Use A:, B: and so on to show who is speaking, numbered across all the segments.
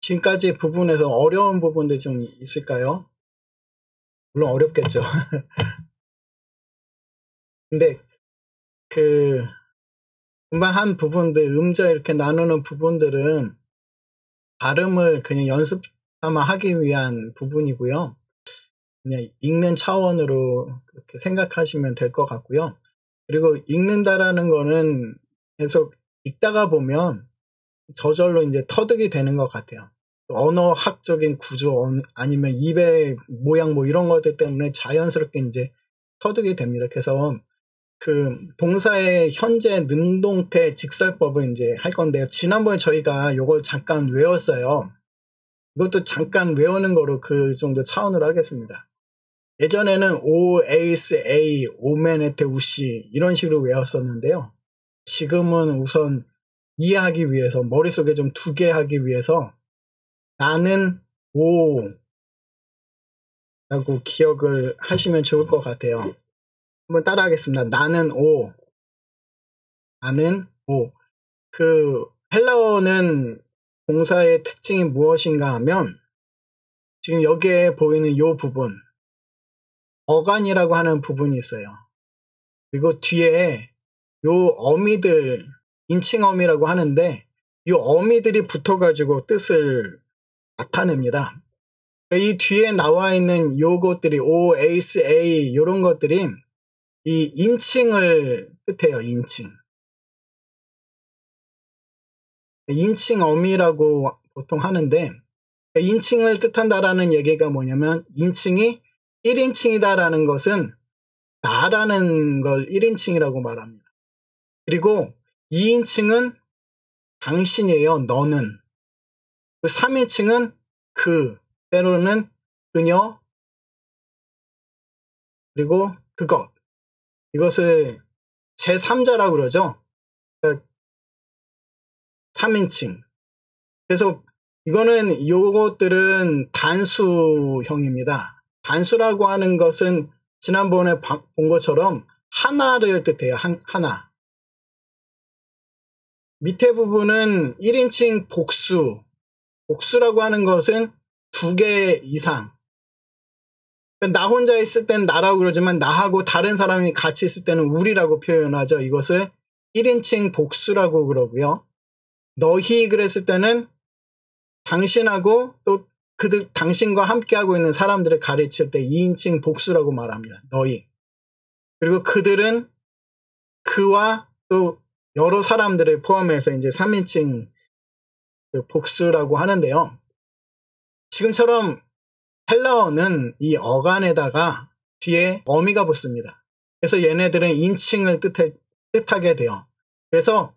A: 지금까지 부분에서 어려운 부분도 좀 있을까요? 물론 어렵겠죠. 근데 금방 한 부분들, 음절 이렇게 나누는 부분들은 발음을 그냥 연습 삼아 하기 위한 부분이고요. 그냥 읽는 차원으로 그렇게 생각하시면 될 것 같고요. 그리고 읽는다라는 거는 계속 읽다가 보면 저절로 이제 터득이 되는 것 같아요. 언어학적인 구조 아니면 입의 모양 뭐 이런 것들 때문에 자연스럽게 이제 터득이 됩니다. 그래서 동사의 현재 능동태 직설법을 이제 할 건데요. 지난번에 저희가 이걸 잠깐 외웠어요. 이것도 잠깐 외우는 거로 그 정도 차원으로 하겠습니다. 예전에는 O, 에이스, A, 오메네테, 우시 이런 식으로 외웠었는데요. 지금은 우선 이해하기 위해서 머릿속에 좀 두게 하기 위해서 나는 O 라고 기억을 하시면 좋을 것 같아요. 한번 따라하겠습니다. 나는 O. 나는 O. 헬라어는 동사의 특징이 무엇인가 하면 지금 여기에 보이는 이 부분 어간이라고 하는 부분이 있어요. 그리고 뒤에 요 어미들 인칭어미라고 하는데 이 어미들이 붙어가지고 뜻을 나타냅니다. 이 뒤에 나와 있는 요것들이 O, 에이스, A 이런 것들이 이 인칭을 뜻해요. 인칭어미라고 보통 하는데 인칭을 뜻한다라는 얘기가 뭐냐면 인칭이 1인칭이다라는 것은 나라는 걸 1인칭이라고 말합니다. 그리고 2인칭은 당신이에요. 너는. 3인칭은 때로는 그녀, 그리고 그것. 이것을 제3자라고 그러죠. 그러니까 3인칭. 그래서 이거는 요것들은 단수형입니다. 단수라고 하는 것은 지난번에 본 것처럼 하나를 뜻해요. 하나. 밑에 부분은 1인칭 복수. 복수라고 하는 것은 2개 이상. 나 혼자 있을 땐 나라고 그러지만 나하고 다른 사람이 같이 있을 때는 우리라고 표현하죠. 이것을 1인칭 복수라고 그러고요. 너희 그랬을 때는 당신하고 또 당신과 함께하고 있는 사람들을 가르칠 때 2인칭 복수라고 말합니다. 너희. 그리고 그들은 그와 또 여러 사람들을 포함해서 이제 3인칭 복수라고 하는데요. 지금처럼 헬라어는 이 어간에다가 뒤에 어미가 붙습니다. 그래서 얘네들은 인칭을 뜻하게 돼요. 그래서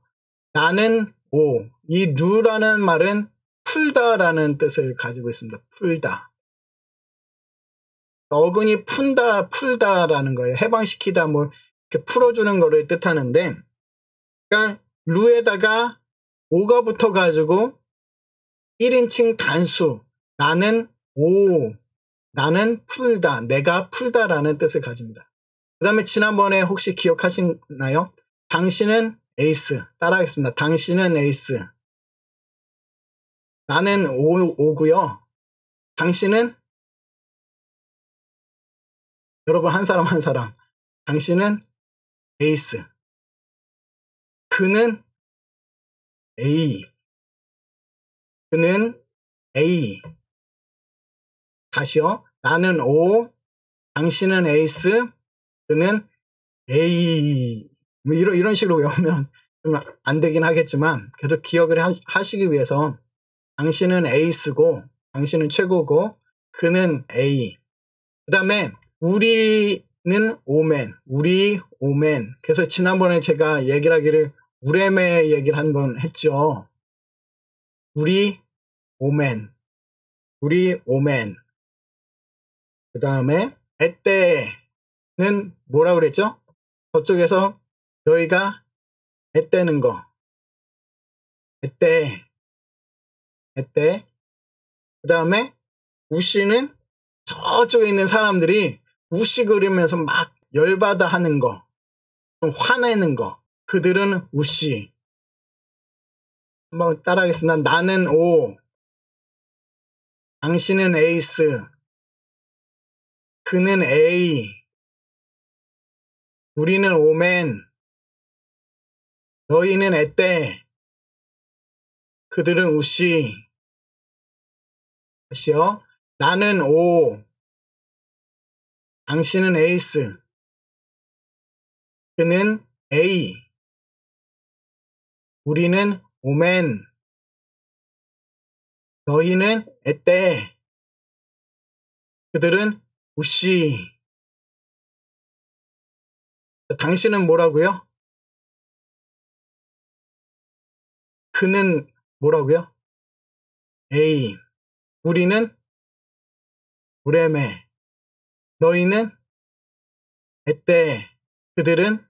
A: 나는 O, 이 루라는 말은 풀다라는 뜻을 가지고 있습니다. 풀다. 어근이 푼다, 풀다라는 거예요. 해방시키다, 뭐 이렇게 풀어주는 거를 뜻하는데, 그러니까 루에다가 O가 붙어가지고 1인칭 단수, 나는 O, 나는 풀다, 내가 풀다라는 뜻을 가집니다. 그 다음에 지난번에 혹시 기억하시나요? 당신은 에이스. 따라하겠습니다. 당신은 에이스. 나는 O고요. 당신은 여러분 한 사람 한 사람. 당신은 에이스. 그는 A. 그는 A. 다시요. 나는 O. 당신은 에이스. 그는 A. 뭐 이런 식으로 외우면 좀 안 되긴 하겠지만 계속 기억을 하시기 위해서 당신은 에이스고 당신은 최고고 그는 A. 그 다음에 우리는 오맨. 우리 오맨. 그래서 지난번에 제가 얘기를 하기를 우레메 얘기를 한번 했죠. 우리 오맨. 우리 오맨. 그 다음에 에떼는 뭐라 그랬죠? 저쪽에서 너희가 에떼는 거. 에떼. 그 다음에 우시는 저쪽에 있는 사람들이 우시 그리면서 막 열받아 하는 거. 좀 화내는 거. 그들은 우시. 한번 따라하겠습니다. 나는 O. 당신은 에이스, 그는 A, 우리는 오맨, 너희는 에떼, 그들은 우씨. 다시요. 나는 O, 당신은 에이스, 그는 A, 우리는 오맨, 너희는 에떼, 그들은 우씨. 당신은 뭐라고요? 그는 뭐라고요? A. 우리는 우레메. 너희는 에떼. 그들은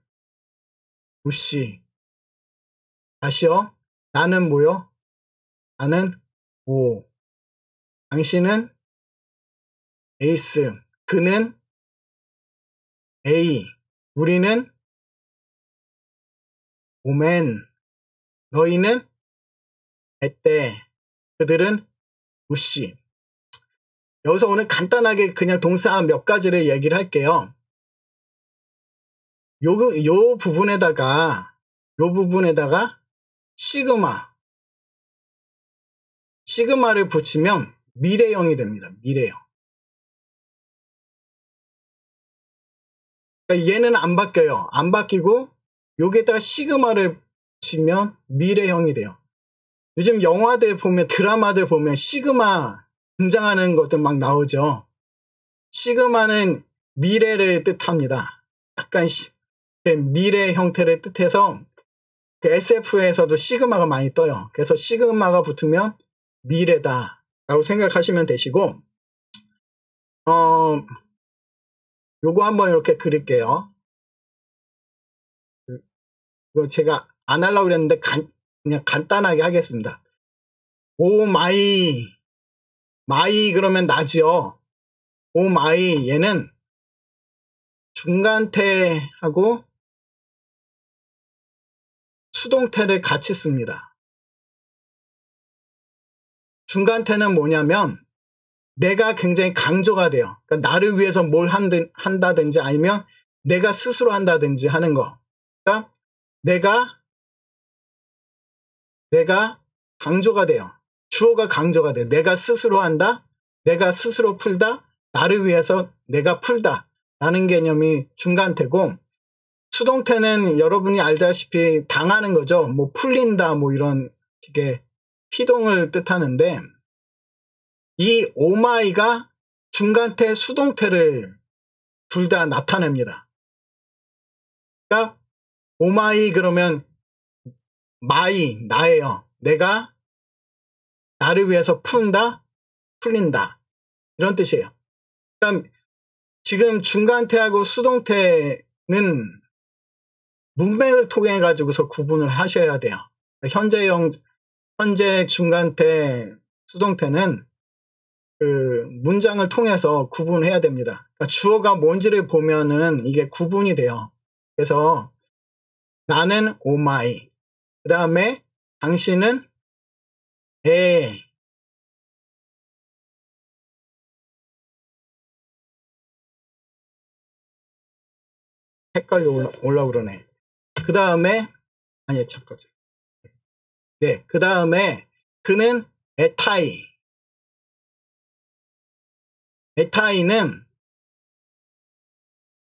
A: 우씨. 다시요. 나는 뭐요? 나는 오. 당신은 에이스. 그는 A. 우리는 오맨. 너희는 에떼. 그들은 우씨. 여기서 오늘 간단하게 그냥 동사 몇 가지를 얘기를 할게요. 요 부분에다가 시그마를 붙이면 미래형이 됩니다. 미래형. 그러니까 얘는 안 바뀌어요. 안 바뀌고 여기에다가 시그마를 붙이면 미래형이 돼요. 요즘 영화들 보면, 드라마들 보면 시그마 등장하는 것들 막 나오죠. 시그마는 미래를 뜻합니다. 약간 미래 형태를 뜻해서 그 SF에서도 시그마가 많이 떠요. 그래서 시그마가 붙으면 미래다 라고 생각하시면 되시고, 요거 한번 이렇게 그릴게요. 이거 제가 안 하려고 그랬는데 그냥 간단하게 하겠습니다. 오 마이 그러면 나지요. 오 마이, 얘는 중간태하고 수동태를 같이 씁니다. 중간태는 뭐냐면 내가 굉장히 강조가 돼요. 그러니까 나를 위해서 뭘 한다든지 아니면 내가 스스로 한다든지 하는 거. 그러니까 내가 강조가 돼요. 주어가 강조가 돼. 내가 스스로 한다, 내가 스스로 풀다, 나를 위해서 내가 풀다 라는 개념이 중간태고, 수동태는 여러분이 알다시피 당하는 거죠. 뭐 풀린다 뭐 이런 식의 피동을 뜻하는데, 이 오마이가 중간태 수동태를 둘 다 나타냅니다. 그러니까 오마이 그러면 마이, 나예요. 내가 나를 위해서 풀린다, 이런 뜻이에요. 그러니까 지금 중간태하고 수동태는 문맥을 통해 가지고서 구분을 하셔야 돼요. 현재 중간태, 수동태는 그 문장을 통해서 구분해야 됩니다. 그러니까 주어가 뭔지를 보면은 이게 구분이 돼요. 그래서 나는 오마이, 그 다음에 당신은 에, 헷갈려 올라 그러네. 그 다음에 아니 잠깐. 네, 그 다음에 그는 에타이는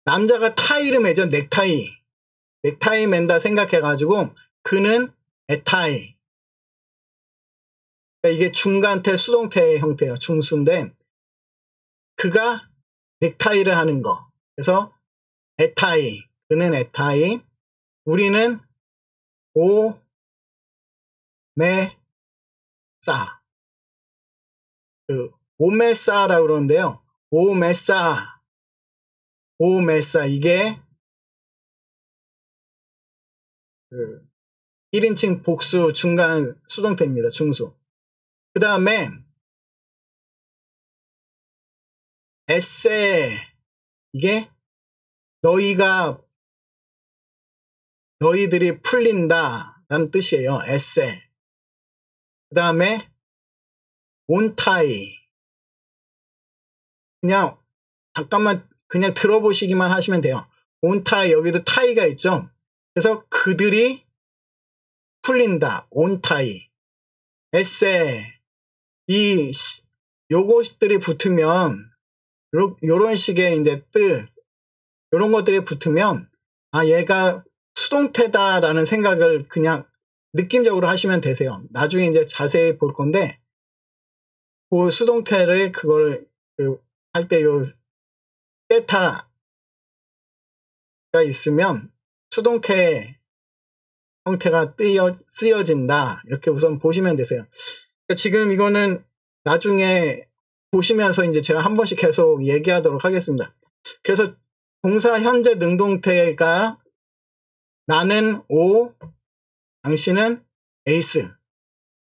A: 남자가 타이를 매죠. 넥타이 맨다 생각해가지고 그는 에타이. 그러니까 이게 중간태 수동태 형태예요. 중수인데 그가 넥타이를 하는 거. 그래서 에타이, 그는 에타이, 우리는 오메사. 그 오메사라고 그러는데요. 오메사 이게 그 1인칭 복수 중간 수동태입니다. 중수. 그 다음에 에세, 이게 너희들이 풀린다 라는 뜻이에요. 에세. 그 다음에 온타이, 그냥 잠깐만 그냥 들어보시기만 하시면 돼요. 온타이, 여기도 타이가 있죠. 그래서 그들이 풀린다. 온타이. 에세. 요것들이 붙으면 요런 식의 이제 요런 것들이 붙으면 얘가 수동태다라는 생각을 그냥 느낌적으로 하시면 되세요. 나중에 이제 자세히 볼 건데 그 수동태를 그걸 할 때 요 세타가 있으면 수동태 형태가 쓰여진다. 이렇게 우선 보시면 되세요. 그러니까 지금 이거는 나중에 보시면서 이제 제가 한 번씩 계속 얘기하도록 하겠습니다. 그래서 동사 현재 능동태가 나는 O, 당신은 에이스,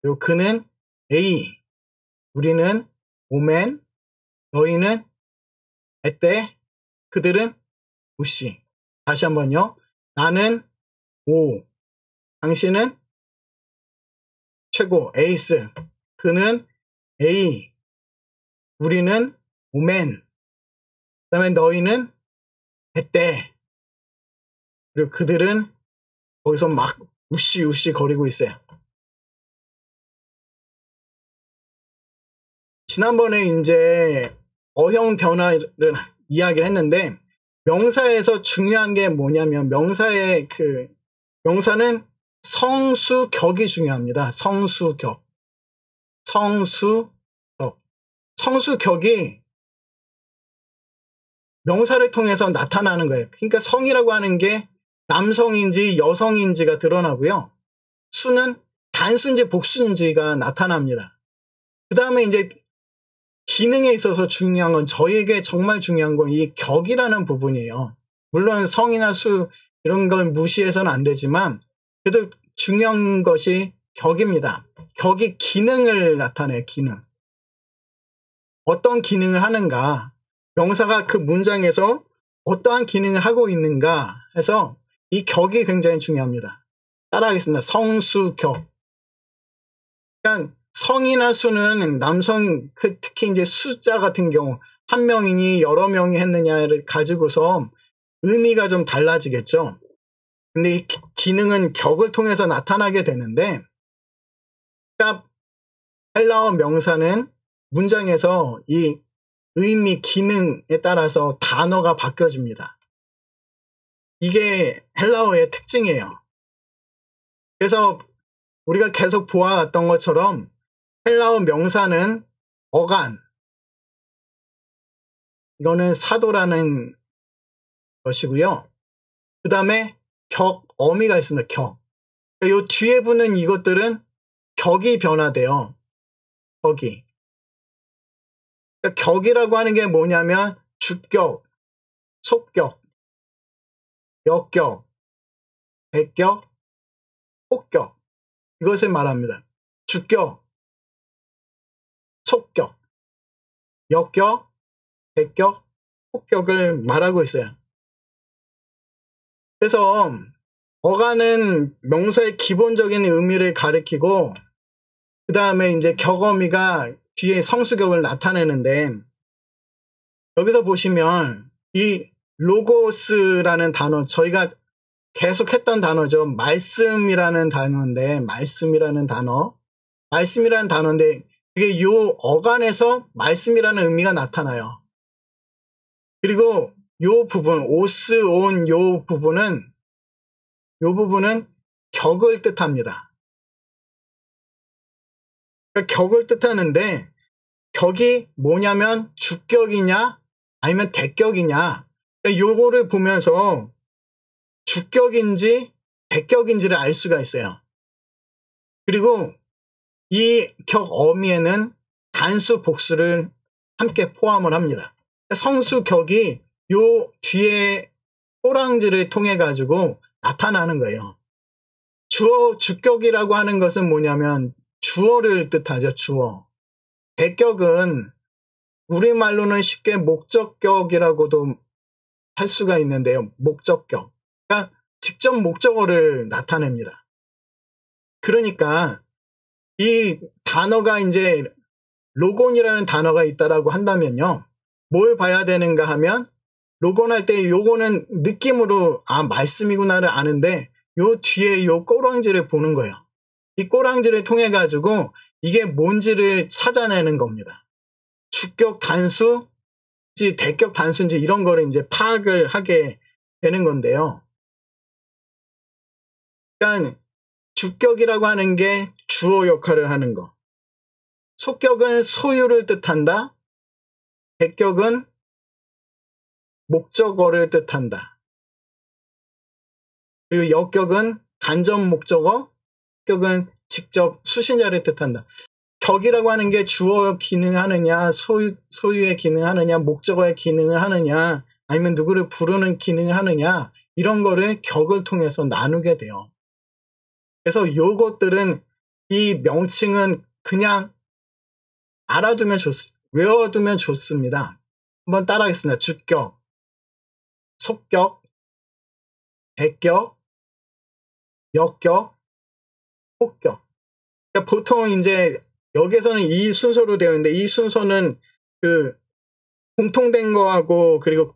A: 그리고 그는 A, 우리는 오맨, 너희는 에떼, 그들은 우씨. 다시 한번요. 나는 O, 당신은 최고, 에이스, 그는 A, 우리는 오맨, 그 다음에 너희는 에떼, 그리고 그들은 거기서 막 우씨 거리고 있어요. 지난번에 이제 어형 변화를 이야기를 했는데 명사에서 중요한 게 뭐냐면 명사는 성수격이 중요합니다. 성수격. 성수격이 명사를 통해서 나타나는 거예요. 그러니까 성이라고 하는 게 남성인지 여성인지가 드러나고요. 수는 단수인지 복수인지가 나타납니다. 그 다음에 이제 기능에 있어서 중요한 건 저에게 정말 중요한 건 이 격이라는 부분이에요. 물론 성이나 수 이런 걸 무시해서는 안 되지만 그래도 중요한 것이 격입니다. 격이 기능을 나타내요. 기능. 어떤 기능을 하는가. 명사가 그 문장에서 어떠한 기능을 하고 있는가 해서 이 격이 굉장히 중요합니다. 따라하겠습니다. 성수격. 그러니까 성이나 수는 남성, 특히 이제 숫자 같은 경우 한 명이니 여러 명이 했느냐를 가지고서 의미가 좀 달라지겠죠. 근데 이 기능은 격을 통해서 나타나게 되는데, 그러니까 헬라어 명사는 문장에서 이 의미, 기능에 따라서 단어가 바뀌어집니다. 이게 헬라어의 특징이에요. 그래서 우리가 계속 보아왔던 것처럼 헬라어 명사는 어간, 이거는 사도라는 것이고요. 그 다음에 격, 어미가 있습니다. 격. 이 뒤에 붙는 이것들은 격이 변화돼요. 격이. 그러니까 격이라고 하는 게 뭐냐면 주격, 속격, 역격, 배격, 폭격, 이것을 말합니다. 주격, 속격, 역격, 배격, 폭격을 말하고 있어요. 그래서 어간은 명사의 기본적인 의미를 가리키고 그 다음에 이제 격어미가 뒤에 성수격을 나타내는데 여기서 보시면 이 로고스라는 단어, 저희가 계속 했던 단어죠. 말씀이라는 단어인데 이게 요 어간에서 말씀이라는 의미가 나타나요. 그리고 요 부분, 오스, 온, 요 부분은 격을 뜻합니다. 그러니까 격을 뜻하는데 격이 뭐냐면 주격이냐 아니면 대격이냐, 그러니까 요거를 보면서 주격인지 대격인지를 알 수가 있어요. 그리고 이 격 어미에는 단수 복수를 함께 포함을 합니다. 성수격이 요 뒤에 호랑지를 통해 가지고 나타나는 거예요. 주격이라고 하는 것은 뭐냐면 주어를 뜻하죠. 주어. 대격은 우리말로는 쉽게 목적격이라고도 할 수가 있는데요. 목적격. 그러니까 직접 목적어를 나타냅니다. 그러니까 이 단어가 이제 로곤이라는 단어가 있다라고 한다면요. 뭘 봐야 되는가 하면 로건할 때 요거는 느낌으로 말씀이구나를 아는데 요 뒤에 요 꼬랑지를 보는 거예요. 이 꼬랑지를 통해 가지고 이게 뭔지를 찾아내는 겁니다. 주격 단수인지 대격 단수인지 이런 거를 이제 파악을 하게 되는 건데요. 그러니까 주격이라고 하는 게 주어 역할을 하는 거. 속격은 소유를 뜻한다. 대격은 목적어를 뜻한다. 그리고 역격은 간접 목적어, 격은 직접 수신자를 뜻한다. 격이라고 하는 게 주어 기능하느냐, 소유의 기능하느냐, 목적어의 기능을 하느냐, 아니면 누구를 부르는 기능을 하느냐, 이런 거를 격을 통해서 나누게 돼요. 그래서 요것들은 이 명칭은 그냥 알아두면 외워두면 좋습니다. 한번 따라하겠습니다. 주격, 속격, 대격, 역격, 혹격. 그러니까 보통 이제 여기에서는 이 순서로 되어 있는데 이 순서는 그 공통된 거하고 그리고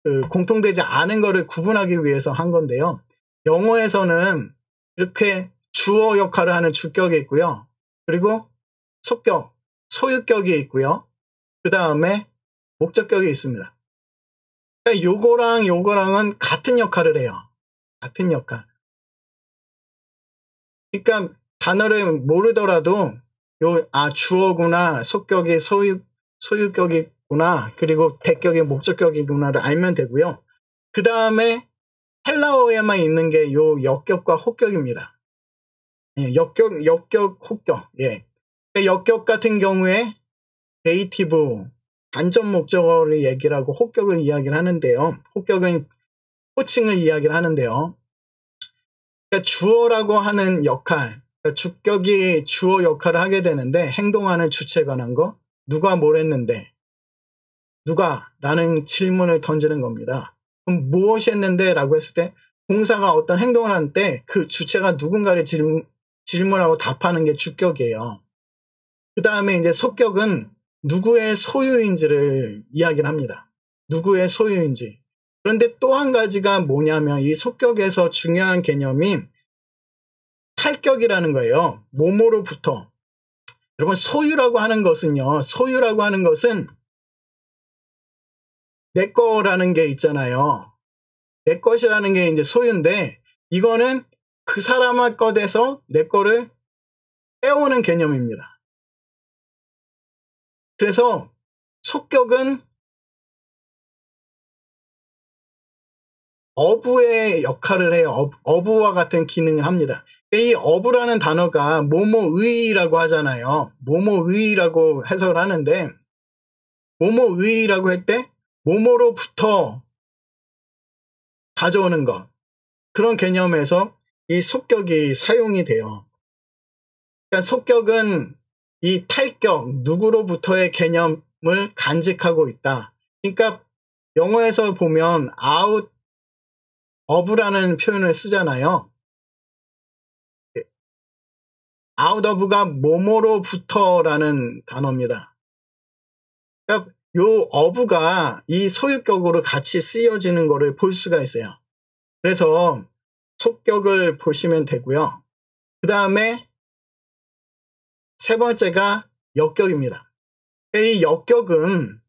A: 그 공통되지 않은 거를 구분하기 위해서 한 건데요. 영어에서는 이렇게 주어 역할을 하는 주격이 있고요. 그리고 속격, 소유격이 있고요. 그 다음에 목적격이 있습니다. 그러니까 요거랑 요거랑은 같은 역할을 해요. 같은 역할. 그러니까 단어를 모르더라도 주어구나, 속격이 소유격이구나, 그리고 대격이 목적격이구나를 알면 되고요. 그 다음에 헬라어에만 있는 게 요 역격과 혹격입니다. 예, 역격, 혹격. 예. 역격 같은 경우에 데이티브, 간접 목적어를 얘기를 하고 혹격을 이야기를 하는데요. 혹격은 호칭을 이야기를 하는데요. 그러니까 주어라고 하는 역할, 그러니까 주격이 주어 역할을 하게 되는데 행동하는 주체에 관한 거, 누가 뭘 했는데, 누가? 라는 질문을 던지는 겁니다. 그럼 무엇이 했는데? 라고 했을 때 동사가 어떤 행동을 할 때 그 주체가 누군가를 질문하고 답하는 게 주격이에요. 그 다음에 이제 속격은 누구의 소유인지를 이야기를 합니다. 누구의 소유인지. 그런데 또 한 가지가 뭐냐면 이 속격에서 중요한 개념이 탈격이라는 거예요. 뭐뭐로부터. 여러분 소유라고 하는 것은요. 소유라고 하는 것은 내 거라는 게 있잖아요. 내 것이라는 게 이제 소유인데 이거는 그 사람의 것에서 내 거를 빼오는 개념입니다. 그래서 속격은 어부의 역할을 해요. 어부와 같은 기능을 합니다. 이 어부라는 단어가 뭐뭐의라고 하잖아요. 뭐뭐의라고 해석을 하는데 뭐뭐의라고 할 때 뭐뭐로부터 가져오는 것. 그런 개념에서 이 속격이 사용이 돼요. 그러니까 속격은 이 탈격, 누구로부터의 개념을 간직하고 있다. 그러니까 영어에서 보면 out of라는 표현을 쓰잖아요. out of가 뭐뭐로부터라는 단어입니다. 그러니까 요 of가 이 소유격으로 같이 쓰여지는 것을 볼 수가 있어요. 그래서 속격을 보시면 되고요. 그 다음에 세 번째가 역격입니다. 이 역격은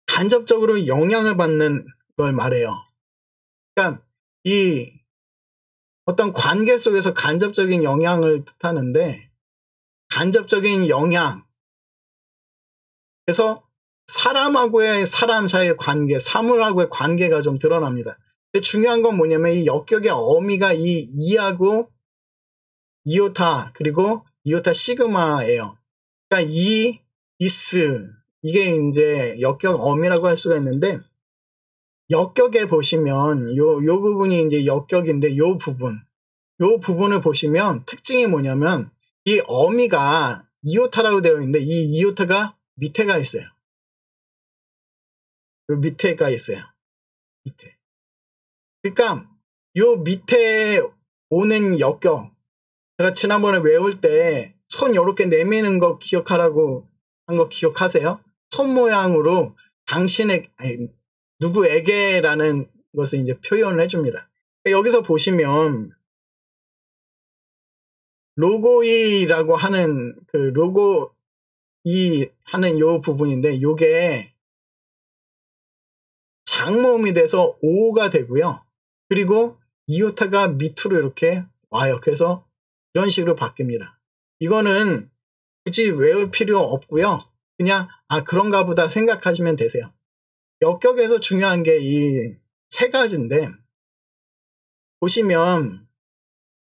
A: 간접적으로 영향을 받는 걸 말해요. 그러니까 이 어떤 관계 속에서 간접적인 영향을 뜻하는데 간접적인 영향. 그래서 사람하고의 사람 사이의 관계, 사물하고의 관계가 좀 드러납니다. 근데 중요한 건 뭐냐면 이 역격의 어미가 이 이하고 이오타 그리고 이오타 시그마예요. 그러니까 이, 이스 이게 이제 역격 어미라고 할 수가 있는데 역격에 보시면 요 부분이 이제 역격인데 요 부분을 보시면 특징이 뭐냐면 이 어미가 이오타라고 되어 있는데 이 이오타가 밑에가 있어요. 요 밑에가 있어요. 밑에. 그러니까 요 밑에 오는 역격 제가 지난번에 외울 때 손 요렇게 내미는 거 기억하라고 한 거 기억하세요? 손 모양으로 아니, 누구에게라는 것을 이제 표현을 해줍니다. 여기서 보시면 로고이라고 하는 그 로고이 하는 요 부분인데 요게 장모음이 돼서 오가 되고요. 그리고 이오타가 밑으로 이렇게 와요. 그래서 이런 식으로 바뀝니다. 이거는 굳이 외울 필요 없고요. 그냥 그런가 보다 생각하시면 되세요. 역격에서 중요한 게 이 세 가지인데 보시면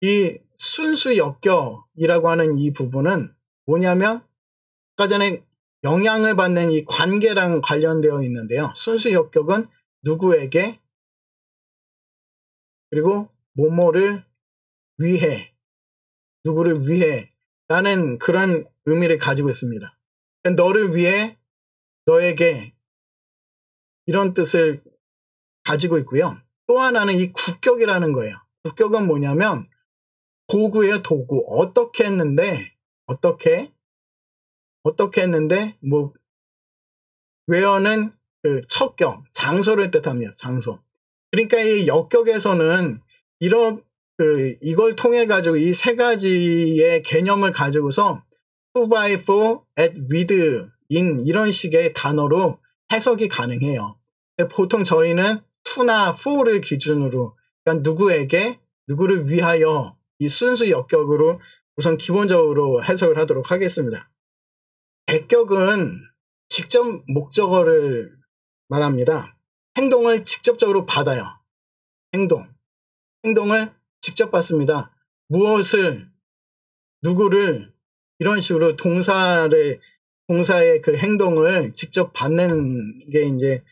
A: 이 순수 역격이라고 하는 이 부분은 뭐냐면 아까 전에 영향을 받는 이 관계랑 관련되어 있는데요. 순수 역격은 누구에게 그리고 뭐뭐를 위해 누구를 위해 라는 그런 의미를 가지고 있습니다. 너를 위해 너에게 이런 뜻을 가지고 있고요. 또 하나는 이 국격이라는 거예요. 국격은 뭐냐면 도구예요. 도구. 어떻게 했는데 뭐 where는 그 척격, 장소를 뜻합니다. 장소. 그러니까 이 역격에서는 이걸 통해 가지고 이 세 가지의 개념을 가지고서 to, by, for, at, with, in 이런 식의 단어로 해석이 가능해요. 보통 저희는 to나 for를 기준으로 그러니까 누구에게 누구를 위하여 이 순수 역격으로 우선 기본적으로 해석을 하도록 하겠습니다. 배격은 직접 목적어를 말합니다. 행동을 직접적으로 받아요. 행동을 직접 받습니다. 무엇을, 누구를 이런 식으로 동사의 그 행동을 직접 받는 게 이제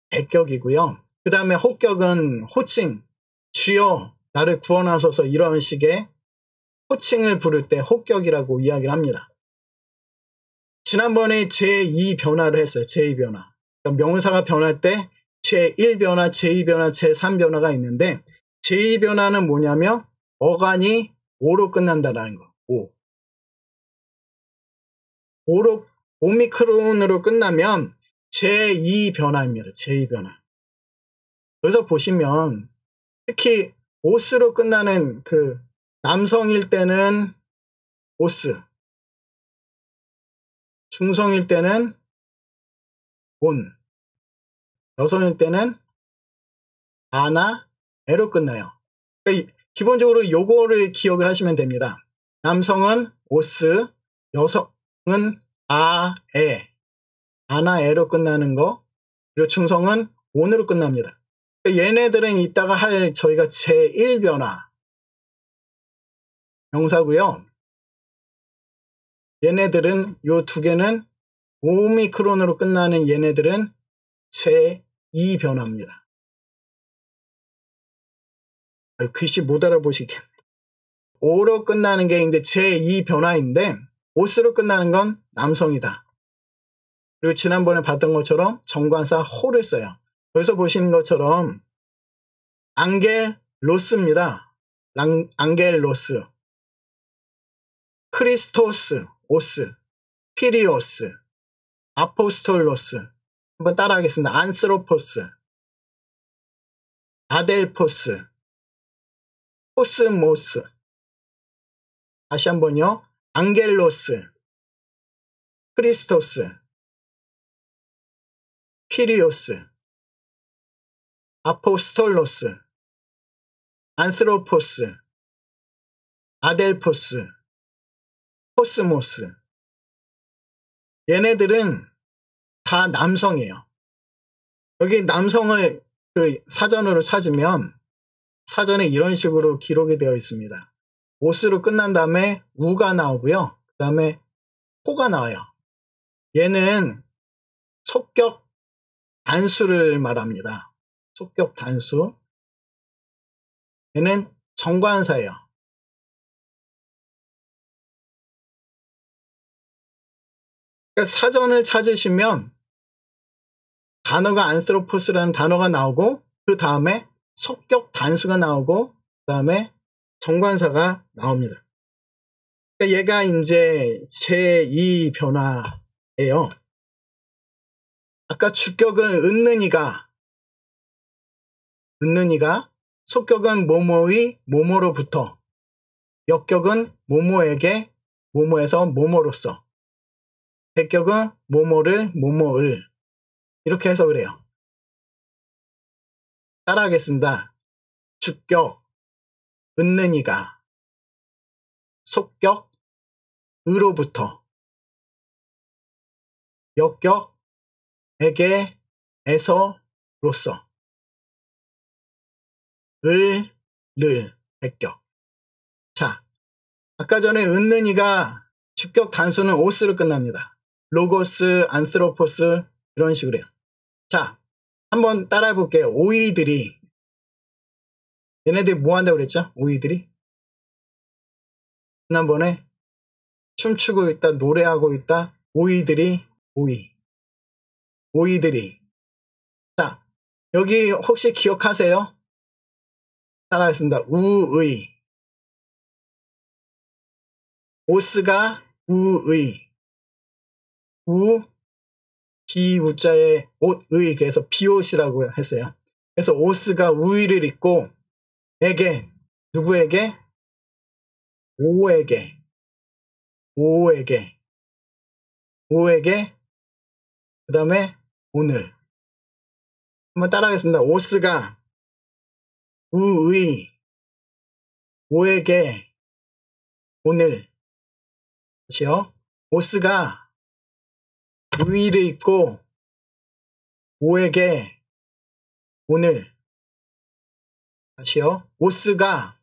A: 배격이고요. 그 다음에 호격은 호칭, 주여 나를 구원하소서 이런 식의 호칭을 부를 때 호격이라고 이야기를 합니다. 지난번에 제2변화를 했어요. 제2변화. 그러니까 명사가 변할 때 제1변화, 제2변화, 제3변화가 있는데 제2변화는 뭐냐면 어간이 오로 끝난다라는 거. 오미크론으로 끝나면 제2변화입니다. 제2변화. 여기서 보시면 특히 오스로 끝나는 그 남성일 때는 오스, 중성일 때는 온, 여성일 때는 아나, 에로 끝나요. 그러니까 기본적으로 요거를 기억을 하시면 됩니다. 남성은 오스, 여성은 아, 에, 아나, 에로 끝나는 거, 그리고 중성은 온으로 끝납니다. 그러니까 얘네들은 이따가 할 저희가 제1변화 명사고요. 얘네들은 요 두 개는 오미크론으로 끝나는 얘네들은 제2변화입니다. 글씨 못 알아보시겠네. 오로 끝나는 게 이제 제2변화인데 오스로 끝나는 건 남성이다. 그리고 지난번에 봤던 것처럼 정관사 호를 써요. 여기서 보시는 것처럼 앙겔로스입니다. 앙겔로스, 크리스토스, 오스, 피리오스, 아포스톨로스 한번 따라하겠습니다. 안스로포스, 아델포스, 코스모스. 다시 한번요. 앙겔로스, 크리스토스, 피리오스, 아포스톨로스, 안스로포스, 아델포스, 코스모스. 얘네들은 다 남성이에요. 여기 남성을 그 사전으로 찾으면 사전에 이런 식으로 기록이 되어 있습니다. 오스로 끝난 다음에 우가 나오고요. 그 다음에 호가 나와요. 얘는 속격 단수를 말합니다. 속격 단수. 얘는 정관사예요. 그러니까 사전을 찾으시면 단어가 안스로포스라는 단어가 나오고 그 다음에 속격 단수가 나오고 그 다음에 정관사가 나옵니다. 그러니까 얘가 이제 제2변화예요. 아까 주격은 은느니가, 속격은 뭐뭐의 뭐뭐로부터, 역격은 뭐뭐에게 뭐뭐에서 뭐뭐로서, 대격은 뭐뭐를 뭐뭐을, 이렇게 해석을 해요. 따라하겠습니다. 주격 은느니가, 속격 의로부터, 역격 에게 에서로서, 를 대격. 자, 아까 전에 은느니가 주격 단수는 오스로 끝납니다. 로고스, 안스로포스 이런 식으로 해요. 자, 한번 따라해 볼게요. 오이들이, 얘네들이 뭐 한다고 그랬죠? 오이들이 지난번에 춤추고 있다, 노래하고 있다. 오이들이, 오이들이. 자, 여기 혹시 기억하세요? 따라하겠습니다. 우의, 오스가 우의, 비우자의 옷의, 그래서 비옷이라고 했어요. 그래서 오스가 우의를 입고, 에게, 누구에게? 오에게, 그 다음에 오늘. 한번 따라하겠습니다. 오스가 우의, 오에게, 오늘. 다시요. 오스가 우의를 입고, 오에게, 오늘. 다시요. 오스가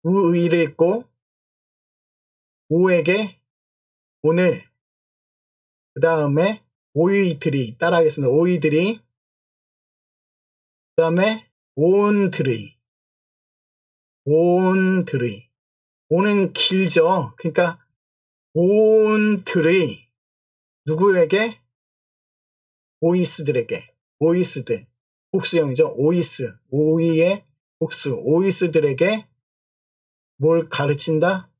A: 우의를 입고, 오에게, 오늘. 그 다음에 오이들이. 따라하겠습니다. 오이들이. 그 다음에 온들의. 온은 길죠. 그러니까 온들의, 누구에게? 오이스들에게. 오이스들. 복수형이죠. 오이스. 오이의 복수. 오이스들에게 뭘 가르친다?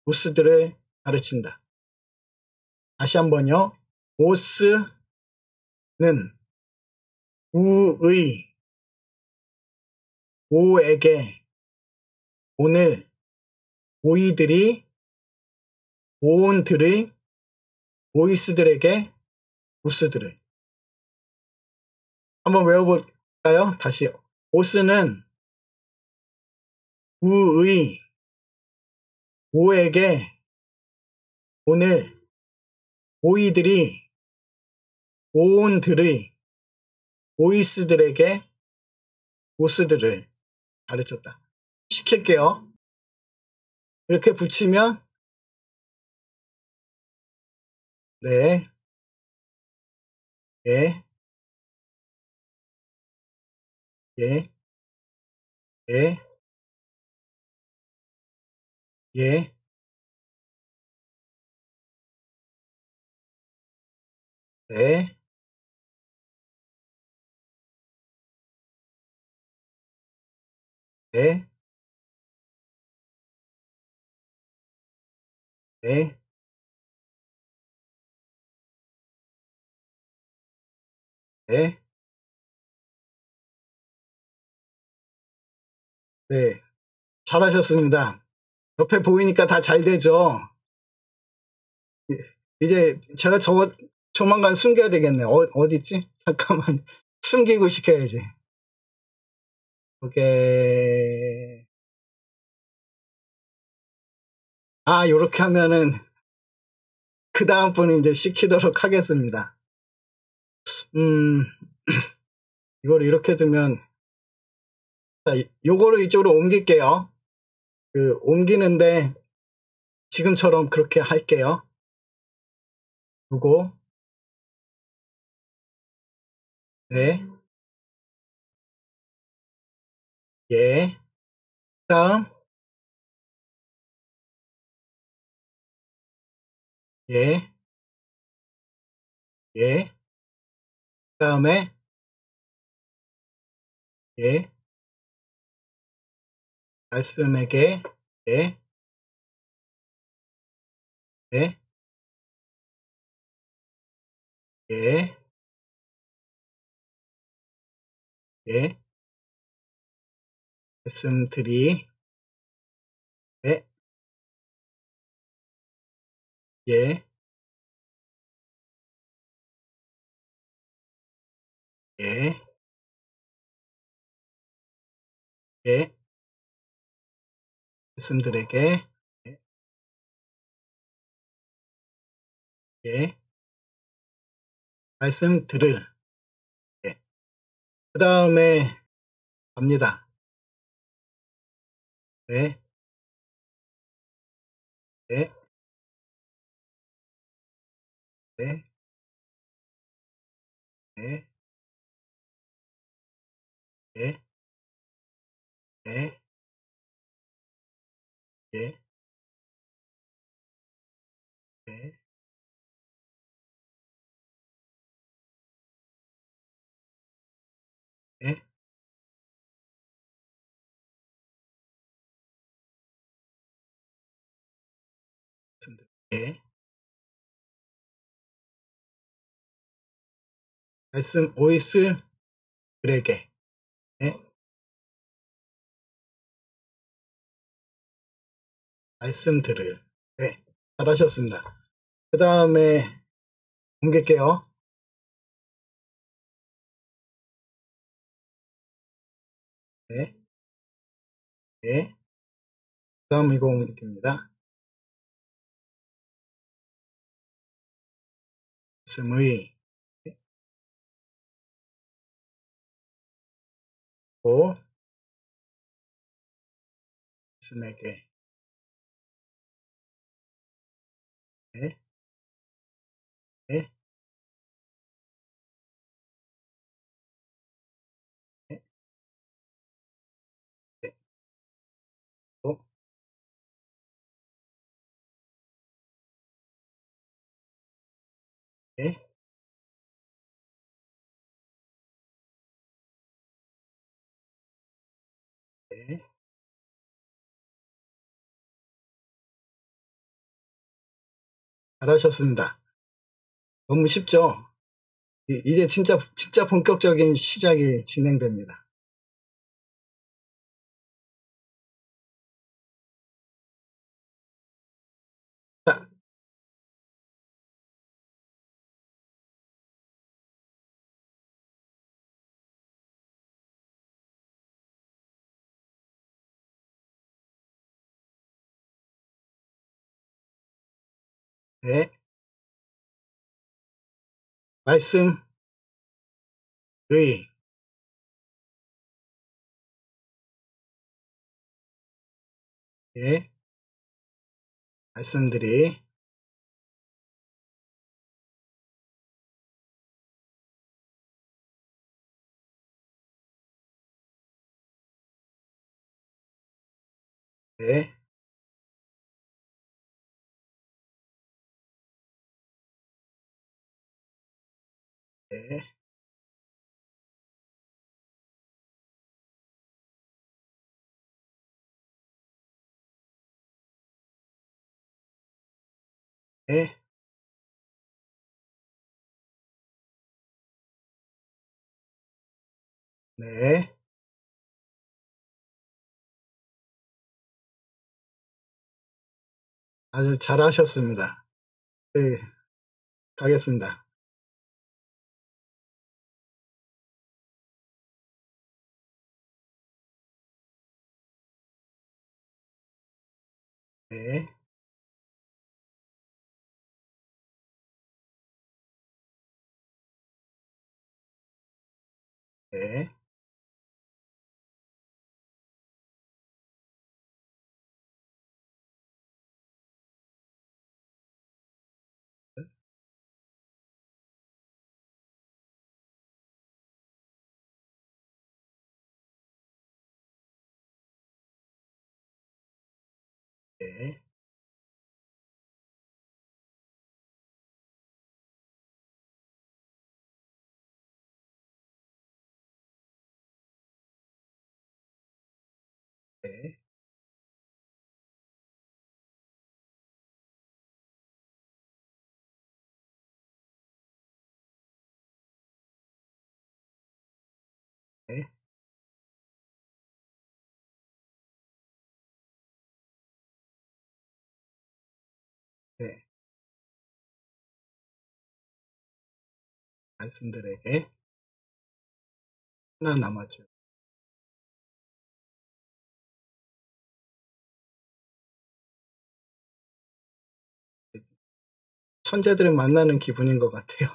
A: 우스들을 가르친다. 다시 한번요. 오스는 우의, 오에게, 오늘, 오이들이, 온들의, 오이스들에게, 우스들을. 한번 외워볼까요? 다시. 오스는 우의, 오에게, 오늘, 오이들이, 온들의, 오이스들에게, 우스들을 가르쳤다. 시킬게요. 이렇게 붙이면, 네, 예, 예, 예, 예, 네, 네, 네, 네, 네. 잘하셨습니다. 옆에 보이니까 다 잘 되죠? 이제 제가 조만간 숨겨야 되겠네. 어디 있지? 잠깐만. 숨기고 시켜야지. 오케이. 아, 요렇게 하면은, 그 다음 분 이제 시키도록 하겠습니다. 이걸 이렇게 두면, 자, 요거를 이쪽으로 옮길게요. 옮기는데, 지금처럼 그렇게 할게요. 요거. 네. 예. 다음. 예. 예. 다음에. 예. 말씀에게. 예. 예. 예, 예, 말씀드리, 예, 예, 예, 예, 말씀들에게, 예, 예, 말씀들을, 예. 그 다음에 갑니다. 예, 예, 예, 예, 예, 예, 예, 예, 예, 말씀드리, 예, 말씀, 보이스, 그에게, 예, 말씀들을, 예, 잘하셨습니다. 그 다음에 넘길게요. 예, 예, 그 다음 이거 옮깁니다. 말씀의, 예, 고, 말씀에게, 예, 예, 예, 예, 고, 예, 예, 잘하셨습니다. 너무 쉽죠? 이제 진짜 본격적인 시작이 진행됩니다. 자, 네, 말씀의, 예, 말씀들이, 예, 예, 예, 네, 아주 잘하셨습니다. 네, 가겠습니다. 네, 네, 네, 네, 네, 말씀들에게 하나 남았죠. 천재들을 만나는 기분인 것 같아요.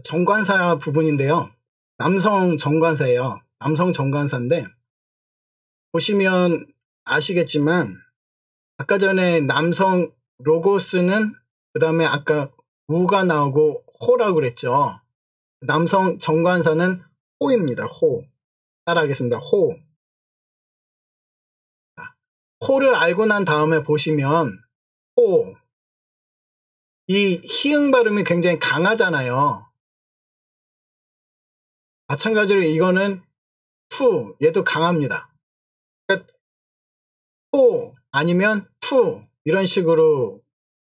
A: 정관사 부분인데요. 남성 정관사예요. 남성 정관사인데 보시면 아시겠지만 아까 전에 남성 로고스는 그 다음에 아까 우가 나오고 호라고 그랬죠. 남성 정관사는 호입니다. 호. 따라하겠습니다. 호. 호를 알고 난 다음에 보시면 호. 이 히읗 발음이 굉장히 강하잖아요. 마찬가지로 이거는 투. 얘도 강합니다. 그러니까 호 아니면 투 이런 식으로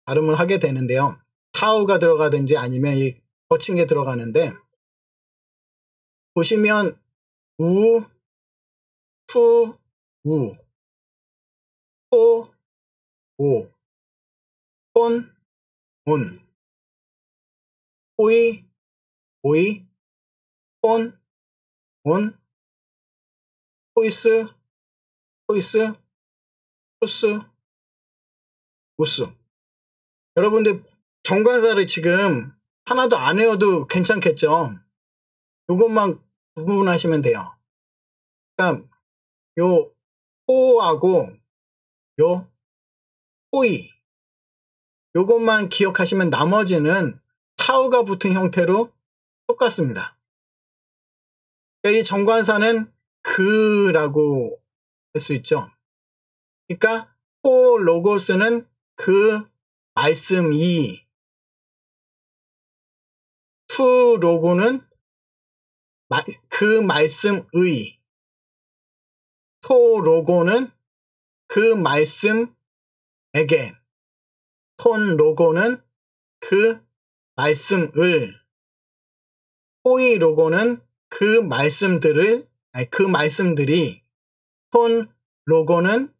A: 발음을 하게 되는데요. 타우가 들어가든지 아니면 이 거친 게 들어가는데 보시면 우, 투, 우, 호, 오, 혼, 온, 호이, 오이, 혼, 온, 호이스, 호이스, 투스, 우스. 여러분들 정관사를 지금 하나도 안 외워도 괜찮겠죠? 요것만 구분하시면 돼요. 그러니까 요 호하고 요 호이 요것만 기억하시면 나머지는 타우가 붙은 형태로 똑같습니다. 그러니까 이 정관사는 그라고 할 수 있죠. 그러니까 호 로고스는 그 말씀이, 투 로고는 그 말씀의, 토 로고는 그 말씀에게, 톤 로고는 그 말씀을, 호이 로고는 그 말씀들을, 그 말씀들이, 톤 로고는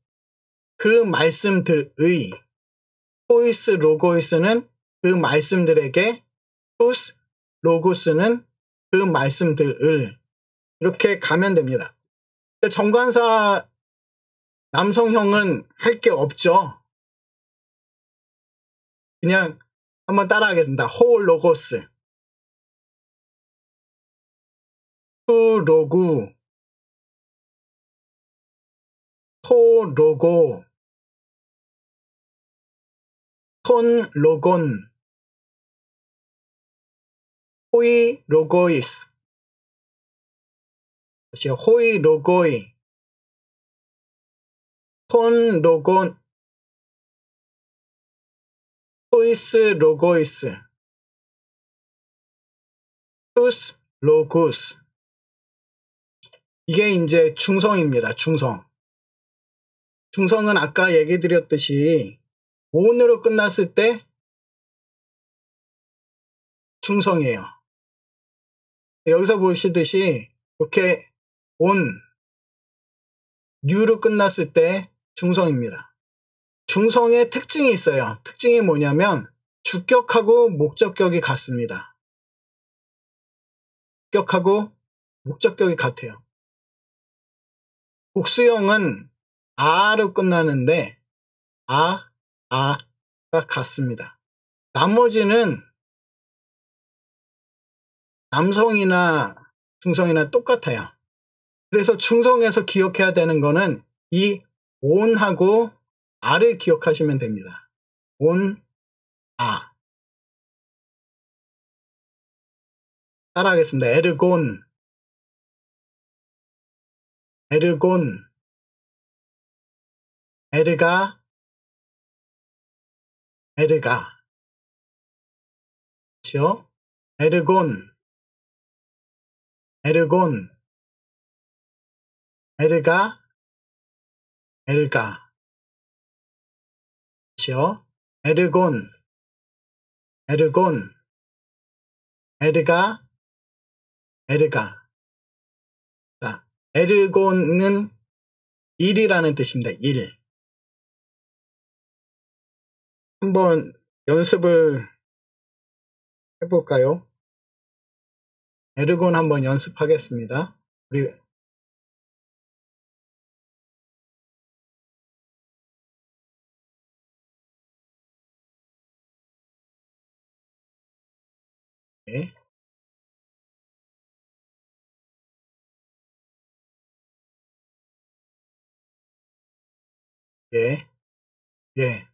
A: 그 말씀들의, 호이스 로고이스는 그 말씀들에게, 투스 로고스는 그 말씀들을 이렇게 가면 됩니다. 정관사 남성형은 할 게 없죠. 그냥 한번 따라하겠습니다. 호 로고스, 투 로구, 토 로고, 톤 로곤, 호이 로고이스. 다시 호이 로고이, 톤 로곤, 호이스 로고이스, 투스 로구스. 이게 이제 중성입니다. 중성. 중성은 아까 얘기 드렸듯이 온으로 끝났을 때 중성이에요. 여기서 보시듯이 이렇게 온, 유로 끝났을 때 중성입니다. 중성의 특징이 있어요. 특징이 뭐냐면 주격하고 목적격이 같습니다. 주격하고 목적격이 같아요. 복수형은 아로 끝나는데 아가 같습니다. 나머지는 남성이나 중성이나 똑같아요. 그래서 중성에서 기억해야 되는 거는 이 온하고 아를 기억하시면 됩니다. 온, 아. 따라하겠습니다. 에르곤, 에르곤, 에르가, 에르가. 그렇죠? 에르곤, 에르곤, 에르가, 에르가. 그렇죠? 에르곤, 에르곤, 에르가, 에르가. 자, 에르곤은 일이라는 뜻입니다. 일. 한번 연습을 해볼까요? 에르곤 한번 연습하겠습니다. 우리 네. 예, 예.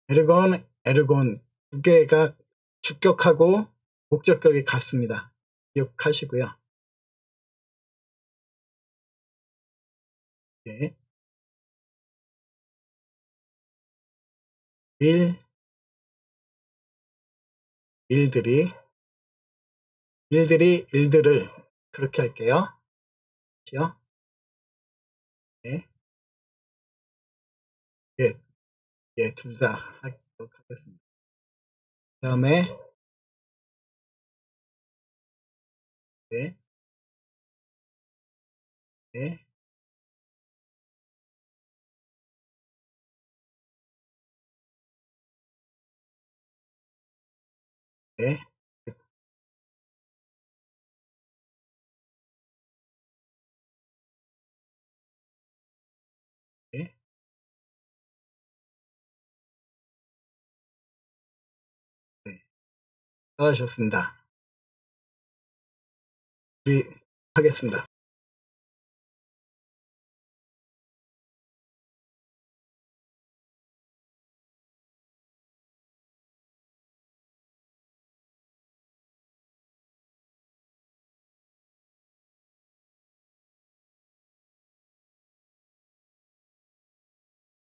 A: 에르곤 두 개가 주격하고 목적격이 같습니다. 기억하시고요. 예. 일들을 그렇게 할게요. 그렇죠? 예, 예, 예, 둘 다 하도록 하겠습니다. 그 다음에 예, 예, 예, 예, 네. 잘하셨습니다. 우리 하겠습니다.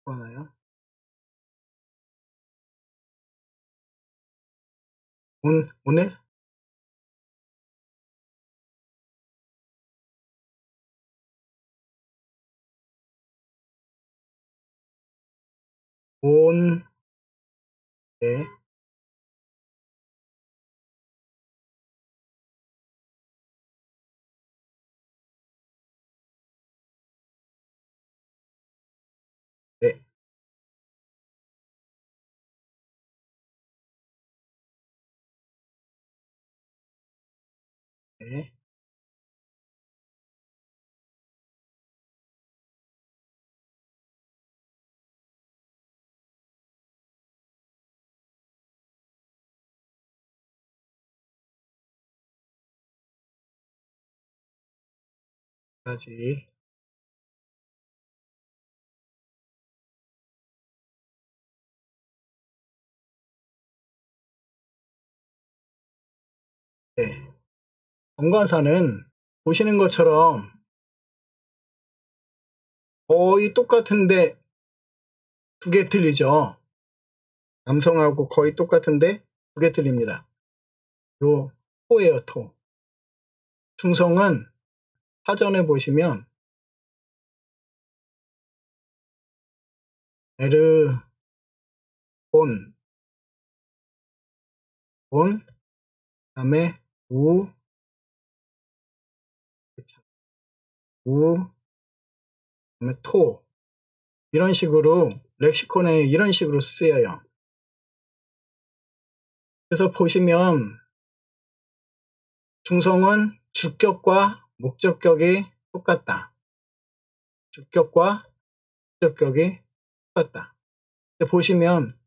A: 하나요? 오늘 온, 예, 네, 네, 까지, 네. 정관사는 보시는 것처럼 거의 똑같은데 두 개 틀리죠. 남성하고 거의 똑같은데 두 개 틀립니다. 요 토예요, 토. 충성은 사전에 보시면 에르, 본, 그다음에 우, 그다음에 토 이런 식으로 렉시콘에 이런 식으로 쓰여요. 그래서 보시면 중성은 주격과 목적격이 똑같다. 주격과 목적격이 똑같다. 보시면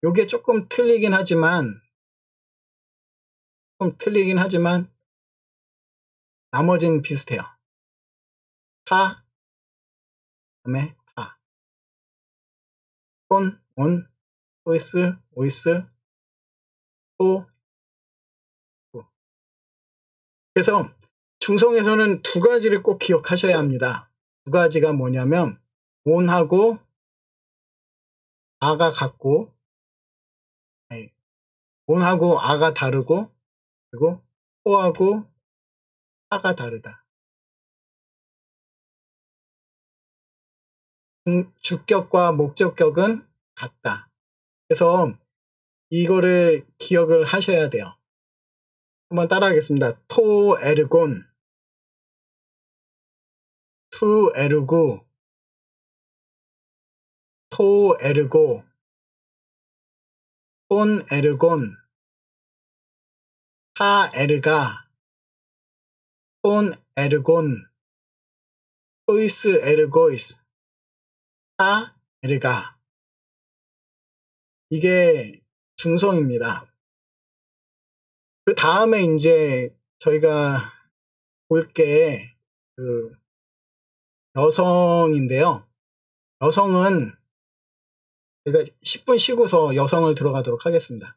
A: 요게 조금 틀리긴 하지만 나머지는 비슷해요. 타, 그다음에 타, 온, 오이스, 토. 그래서 중성에서는 두 가지를 꼭 기억하셔야 합니다. 두 가지가 뭐냐면 온하고 아가 같고, 아니, 온하고 아가 다르고, 그리고 토하고 아가 다르다. 주격과 목적격은 같다. 그래서 이거를 기억을 하셔야 돼요. 한번 따라하겠습니다. 토 에르곤, 투 에르구, 토 에르고, 폰 에르곤, 타 에르가, 폰 에르곤, 토이스 에르고이스, 타 에르가. 이게 중성입니다. 그 다음에 이제 저희가 볼 게 그 여성인데요. 여성은 제가 10분 쉬고서 여성을 들어가도록 하겠습니다.